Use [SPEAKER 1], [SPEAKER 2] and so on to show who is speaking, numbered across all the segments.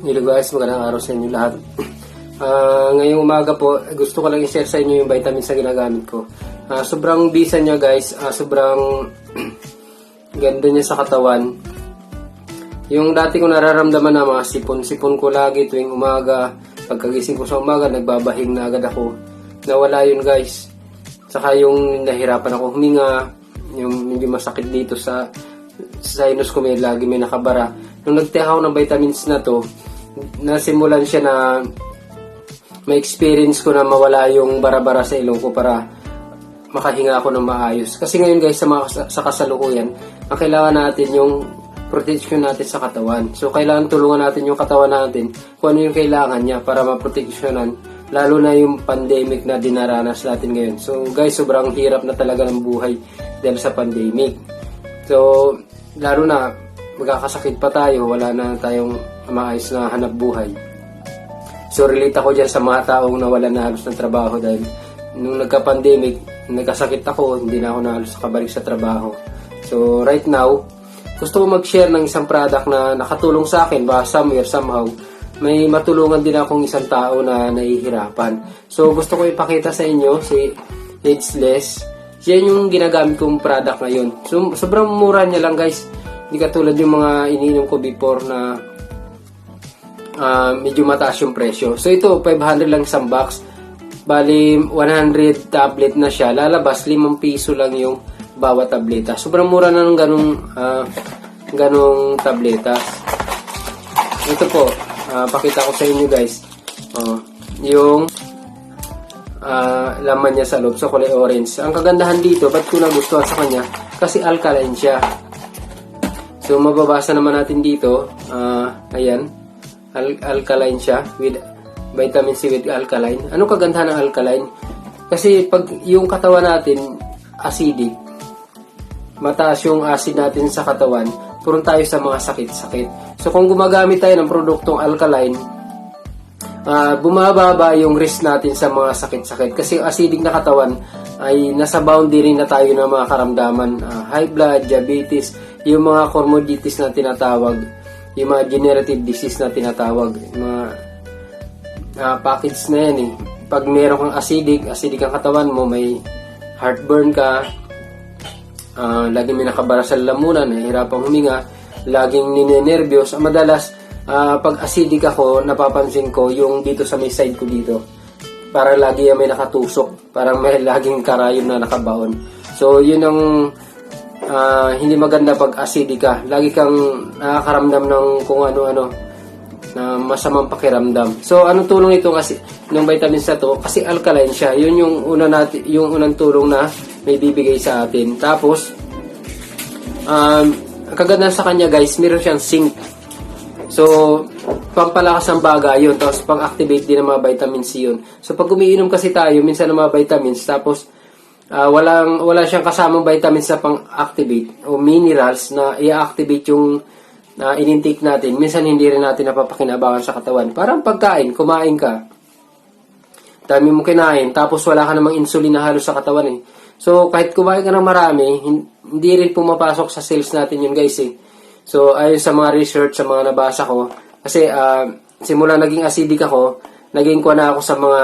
[SPEAKER 1] Hello guys, magandang araw sa inyo lahat. Ngayong umaga po, gusto ko lang i-share sa inyo yung vitamins na ginagamit ko. Sobrang bisa niya guys, sobrang ganda niya sa katawan. Yung dati ko nararamdaman na mga sipon-sipon ko lagi tuwing umaga, pagkagising ko sa umaga, nagbabahing na agad ako. Nawala yun guys. Saka yung nahirapan ako huminga, yung hindi masakit dito sa sinus ko, lagi may nakabara. Nung nag-take ako ng vitamins na to, nasimulan siya na may experience ko na mawala yung bara-bara sa ilong ko para makahinga ako ng maayos. Kasi ngayon guys, sa kasalukuyan, ang kailangan natin yung protection natin sa katawan. So, kailangan tulungan natin yung katawan natin kung ano yung kailangan niya para maproteksyonan, lalo na yung pandemic na dinaranas natin ngayon. So, guys, sobrang hirap na talaga ng buhay dahil sa pandemic. So, lalo na, magkakasakit pa tayo, wala na tayong maayos na hanap buhay. So, relate ako dyan sa mga taong nawalan na halos ng trabaho dahil nung nagka-pandemic, nagkasakit ako, hindi na ako nahalos kabalik sa trabaho. So, right now, gusto ko mag-share ng isang product na nakatulong sa akin, baka somewhere, somehow, may matulungan din akong isang tao na nahihirapan. So, gusto ko ipakita sa inyo si Ageless. Yan yung ginagamit kong product ngayon. So, sobrang mura niya lang guys. Hindi katulad yung mga iniinom ko before na medyo mataas yung presyo. So, ito, 500 lang isang box. Bali, 100 tablet na siya. Lalabas, 5 piso lang yung bawat tableta. Sobrang mura na ng ganong tableta. Ito po, pakita ko sa inyo guys. Yung laman niya sa loob, sa kulay orange. Ang kagandahan dito, ba't ko nagustuhan sa kanya? Kasi alkaline siya. So, mababasa naman natin dito. Ayan. Alkaline siya with vitamin C with alkaline. Anong kagandahan ng alkaline? Kasi pag yung katawan natin acidic, mataas yung acid natin sa katawan, puron tayo sa mga sakit-sakit. So kung gumagamit tayo ng produktong alkaline, bumababa yung risk natin sa mga sakit-sakit. Kasi acidic na katawan ay nasa boundary na tayo ng mga karamdaman. High blood, diabetes, yung mga comorbidities na tinatawag, yung mga degenerative disease na tinatawag, yung mga package na yan eh. Pag meron kang acidic ang katawan mo, may heartburn ka, laging may nakabara sa lalamunan, nahihirapang huminga, laging ninenervyos. Madalas, pag acidic ako, napapansin ko yung dito sa may side ko dito. Parang lagi may nakatusok. Parang may laging karayom na nakabaon. So, yun ang hindi maganda pag acidic ka. Lagi kang nakakaramdam ng kung ano-ano na masamang pakiramdam. So, anong tulong ito kasi ng vitamins na to? Kasi alkaline siya. Yun yung unang tulong na may bibigay sa atin. Tapos, ang kagandahan sa kanya guys, meron siyang zinc. So, pampalakas ng baga yun. Tapos, pang-activate din ng mga vitamins C yun. So, pag umiinom kasi tayo, minsan ng mga vitamins, tapos, wala siyang kasamang vitamins na pang-activate o minerals na i-activate yung in-intake natin. Minsan, hindi rin natin napapakinabangan sa katawan. Parang pagkain, kumain ka. Dami mo kinain, tapos wala ka namang insulin na halos sa katawan eh. So, kahit kumain ka ng marami, hindi rin pumapasok sa cells natin yun guys eh. So, ayon sa mga research, sa mga nabasa ko, kasi simula naging acidic ako, naging kuha na ako sa mga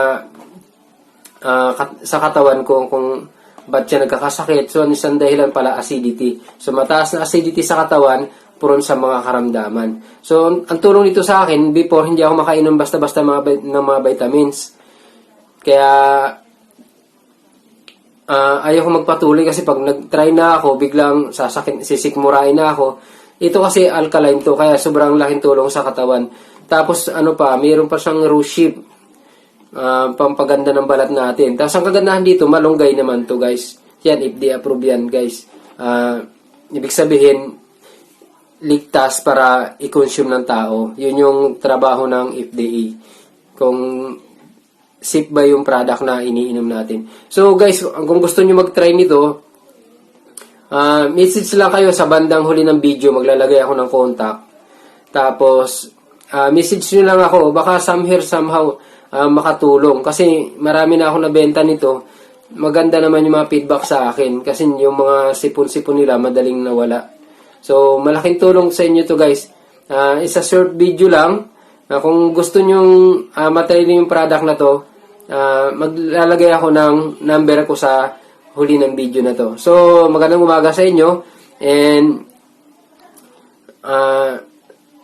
[SPEAKER 1] sa katawan ko kung ba't siya nagkakasakit. So, isang dahilan pala acidity. So, mataas na acidity sa katawan, puron sa mga karamdaman. So, ang tulong nito sa akin, before, hindi ako makainom basta-basta ng mga vitamins. Kaya, ayaw ko magpatuloy kasi pag nag-try na ako, biglang sisikmurain na ako. Ito kasi alkaline to, kaya sobrang laking tulong sa katawan. Tapos, mayroon pa siyang rosehip, pampaganda ng balat natin. Tapos, ang kagandahan dito, malunggay naman to guys. Yan, FDA approved yan guys. Ibig sabihin, ligtas para i-consume ng tao. Yun yung trabaho ng FDA. Kung safe ba yung product na iniinom natin. So guys, kung gusto nyo mag-try nito, message lang kayo sa bandang huli ng video. Maglalagay ako ng contact. Tapos, message nyo lang ako. Baka somehow makatulong. Kasi marami na ako nabenta nito. Maganda naman yung mga feedback sa akin. Kasi yung mga sipon-sipon nila, madaling nawala. So, malaking tulong sa inyo to guys. Isa short video lang Kung gusto nyong matry yung product na to, maglalagay ako ng number ko sa huli ng video na to. So, magandang umaga sa inyo. And,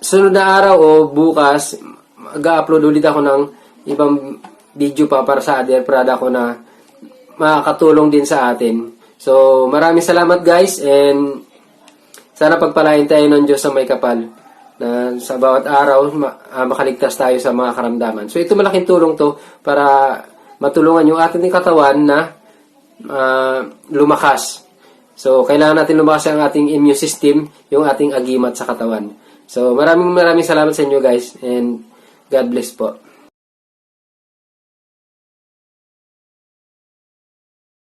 [SPEAKER 1] sunod na araw o bukas, mag-upload ulit ako ng ibang video pa para sa other product ko na makakatulong din sa atin. So, maraming salamat guys, and sana pagpalain tayo ng Diyos sa may kapal na sa bawat araw makaligtas tayo sa mga karamdaman. So, ito malaking tulong to para matulungan yung ating katawan na lumakas. So, kailangan natin lumakas ang ating immune system, yung ating agimat sa katawan. So, maraming salamat sa inyo guys, and God bless po.